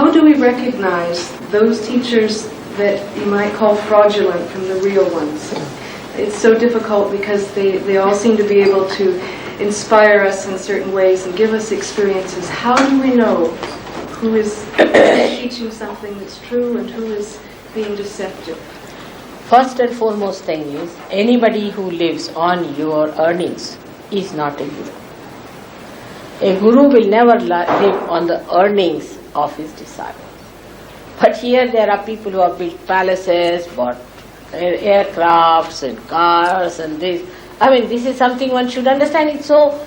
how do we recognize those teachers that you might call fraudulent from the real ones? It's so difficult because they all seem to be able to inspire us in certain ways and give us experiences. How do we know who is teaching something that's true and who is being deceptive? First and foremost thing is, anybody who lives on your earnings is not a guru. A guru will never live on the earnings of his disciples. But here there are people who have built palaces, bought aircrafts and cars and this. I mean, this is something one should understand. It's so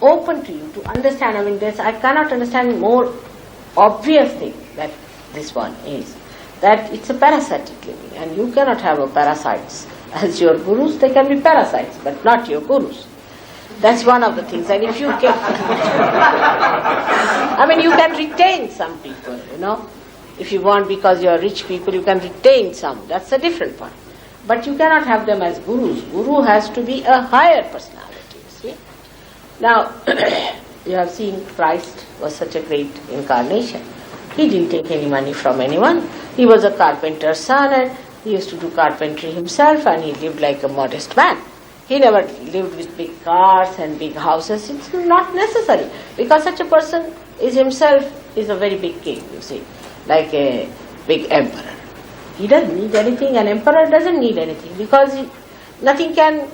open to you to understand. I mean, I cannot understand more obvious thing that this one is. That it's a parasitic living, and you cannot have a parasites as your gurus. They can be parasites, but not your gurus. That's one of the things. And if you can, I mean, you can retain some people, If you want, because you are rich people, you can retain some. That's a different point. But you cannot have them as gurus. Guru has to be a higher personality, see. Now, you have seen Christ was such a great incarnation. He didn't take any money from anyone. He was a carpenter's son, and he used to do carpentry himself, and he lived like a modest man. He never lived with big cars and big houses. It's not necessary, because such a person is himself is a very big king, you see, like a big emperor. He doesn't need anything. An emperor doesn't need anything, because nothing can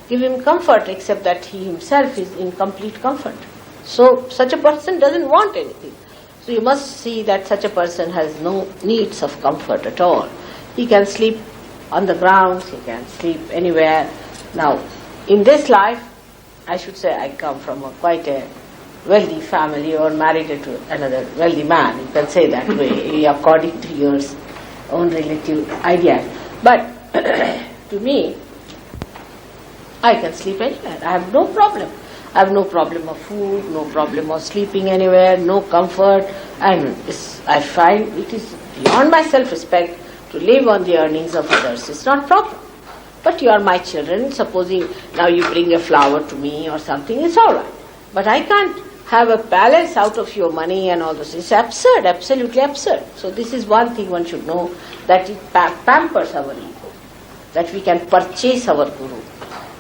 give him comfort except that he himself is in complete comfort. So such a person doesn't want anything. So you must see that such a person has no needs of comfort at all. He can sleep on the ground, he can sleep anywhere. Now, in this life, I should say I come from quite a wealthy family, or married to another wealthy man. You can say that way, according to your own relative ideas. But to me, I can sleep anywhere. I have no problem. I have no problem of food, no problem of sleeping anywhere, no comfort. I find it is beyond my self-respect to live on the earnings of others. It's not proper. But you are my children. Supposing now you bring a flower to me or something, it's all right. But I can't have a palace out of your money and all this. It's absurd, absolutely absurd. So this is one thing one should know, that it pampers our ego, that we can purchase our guru.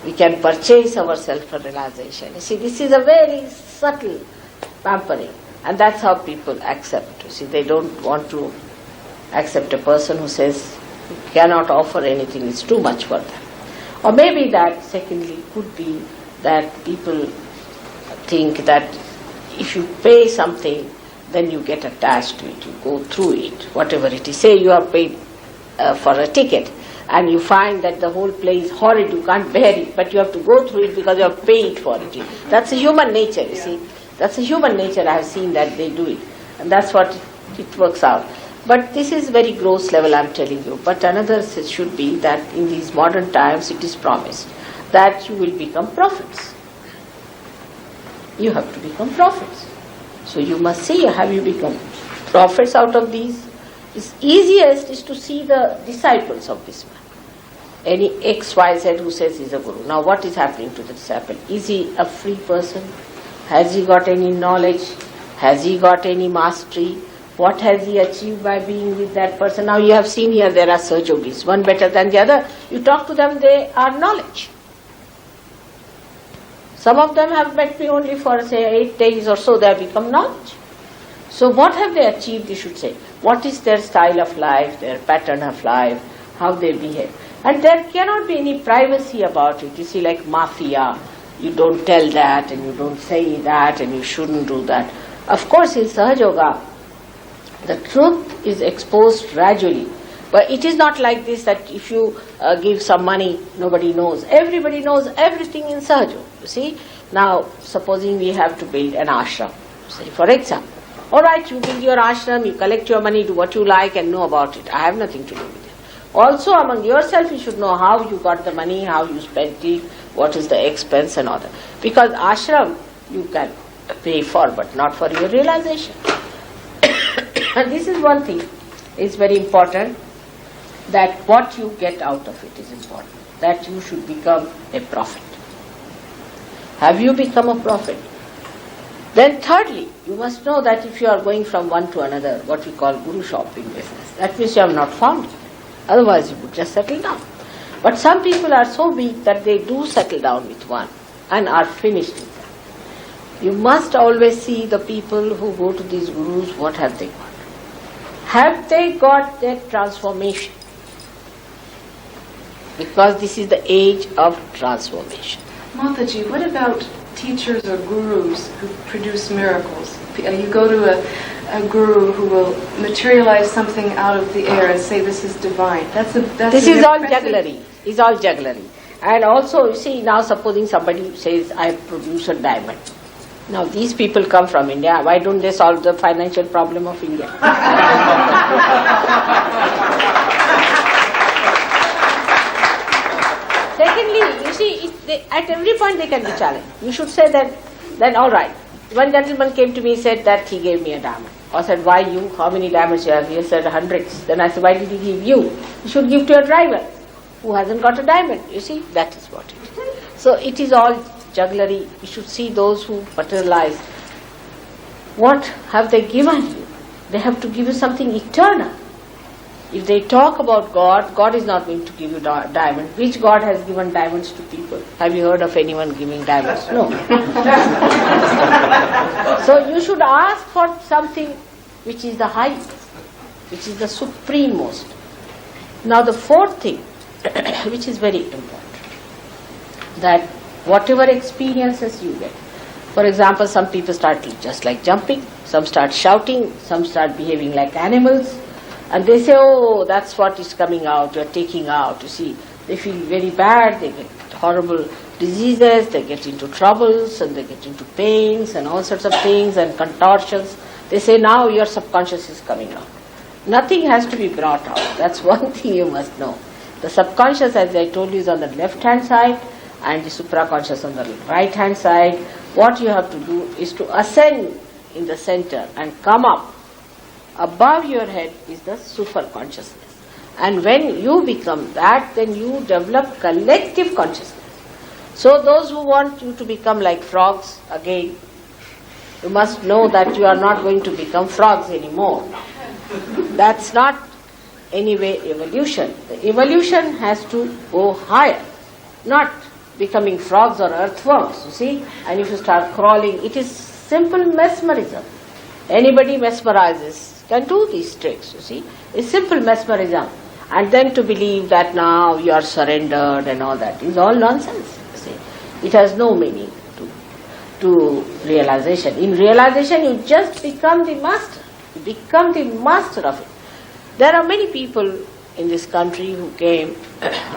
We can purchase our self-realization. You see, this is a very subtle pampering, and that's how people accept. You see, they don't want to accept a person who says you cannot offer anything, it's too much for them. Or maybe that, secondly, could be that people think that if you pay something, then you get attached to it, you go through it, whatever it is. Say you have paid for a ticket, and you find that the whole play is horrid, you can't bear it, but you have to go through it because you have paid for it. That's a human nature, you see. That's a human nature. I have seen that they do it, and that's what it works out. But this is very gross level, I'm telling you. But another should be that in these modern times it is promised that you will become prophets. You have to become prophets. So you must see, have you become prophets out of these? It's easiest is to see the disciples of this man. Any XYZ who says he's a guru. Now what is happening to the disciple? Is he a free person? Has he got any knowledge? Has he got any mastery? What has he achieved by being with that person? Now you have seen here there are Sahajogis, one better than the other. You talk to them, they are knowledge. Some of them have met me only for say 8 days or so, they have become knowledge. So what have they achieved, you should say? What is their style of life, their pattern of life, how they behave? And there cannot be any privacy about it. You see, like mafia, you don't tell that and you don't say that and you shouldn't do that. Of course, in Sahaja Yoga, the truth is exposed gradually. But it is not like this that if you give some money, nobody knows. Everybody knows everything in Sahaja. You see, now supposing we have to build an ashram, say for example. Alright, you build your ashram, you collect your money, do what you like and know about it. I have nothing to do with it. Also among yourself you should know how you got the money, how you spent it, what is the expense and all that. Because ashram you can pay for, but not for your realization. And this is one thing, it's very important, that what you get out of it is important. That you should become a prophet. Have you become a prophet? Then thirdly, you must know that if you are going from one to another, what we call guru shopping business, that means you have not found it. Otherwise you would just settle down. But some people are so weak that they do settle down with one and are finished with that. You must always see the people who go to these gurus, what have they got? Have they got their transformation? Because this is the age of transformation. Mataji, what about teachers or gurus who produce miracles? You go to a guru who will materialize something out of the air and say this is divine. This is all jugglery. It's all jugglery. And also, you see, now supposing somebody says, I produce a diamond. Now these people come from India. Why don't they solve the financial problem of India? Secondly, you see, at every point they can be challenged. You should say that, then all right. One gentleman came to me and said that he gave me a diamond. I said, why you? How many diamonds you have? He said, hundreds. Then I said, why did he give you? You should give to your driver who hasn't got a diamond. You see, that is what it is. So it is all jugglery. You should see those who materialize. What have they given you? They have to give you something eternal. If they talk about God, God is not going to give you diamond. Which God has given diamonds to people? Have you heard of anyone giving diamonds? No. So you should ask for something which is the highest, which is the suprememost. Now the fourth thing, which is very important, that whatever experiences you get, for example, some people start just like jumping, some start shouting, some start behaving like animals, and they say, oh, that's what is coming out, you're taking out, you see. They feel very bad, they get horrible diseases, they get into troubles, and they get into pains, and all sorts of things, and contortions. They say, now your subconscious is coming out. Nothing has to be brought out. That's one thing you must know. The subconscious, as I told you, is on the left-hand side, and the supraconscious on the right-hand side. What you have to do is to ascend in the center and come up. Above your head is the super consciousness. And when you become that, then you develop collective consciousness. So those who want you to become like frogs, again, you must know that you are not going to become frogs anymore. That's not anyway evolution. The evolution has to go higher, not becoming frogs or earthworms, you see. And if you start crawling, it is simple mesmerism. Anybody mesmerizes can do these tricks, you see. It's simple mesmerism. And then to believe that now you are surrendered and all that is all nonsense, you see. It has no meaning to realization. In realization, you just become the master. You become the master of it. There are many people in this country who came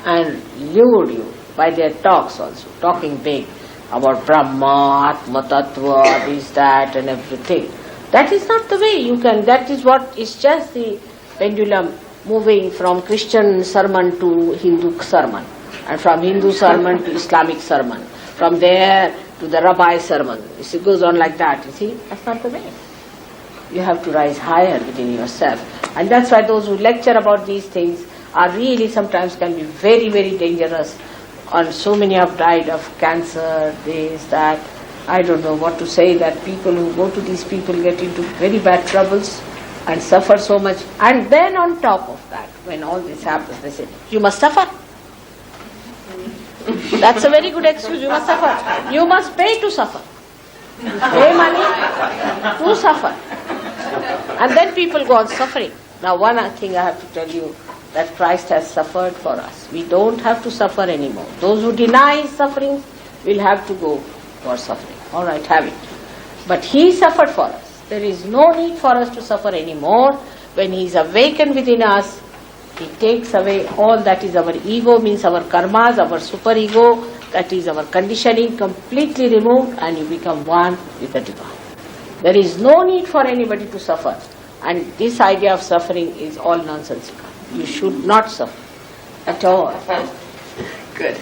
and lured you by their talks also, talking big about Brahma, Atma Tattva, this, that and everything. That is not the way you can, that is what is just the pendulum moving from Christian sermon to Hindu sermon, and from Hindu sermon to Islamic sermon, from there to the Rabbi sermon. It goes on like that, you see. That's not the way. You have to rise higher within yourself. And that's why those who lecture about these things are really sometimes can be very, very dangerous. And so many have died of cancer, this, that. I don't know what to say, that people who go to these people get into very bad troubles and suffer so much. And then on top of that, when all this happens, they say, you must suffer. That's a very good excuse, you must suffer. You must pay to suffer. Pay money to suffer. And then people go on suffering. Now one thing I have to tell you, that Christ has suffered for us. We don't have to suffer anymore. Those who deny suffering will have to go for suffering. All right, have it. But He suffered for us. There is no need for us to suffer anymore. When He is awakened within us, He takes away all that is our ego, means our karmas, our superego, that is our conditioning, completely removed, and you become one with the divine. There is no need for anybody to suffer. And this idea of suffering is all nonsensical. You should not suffer at all. Good.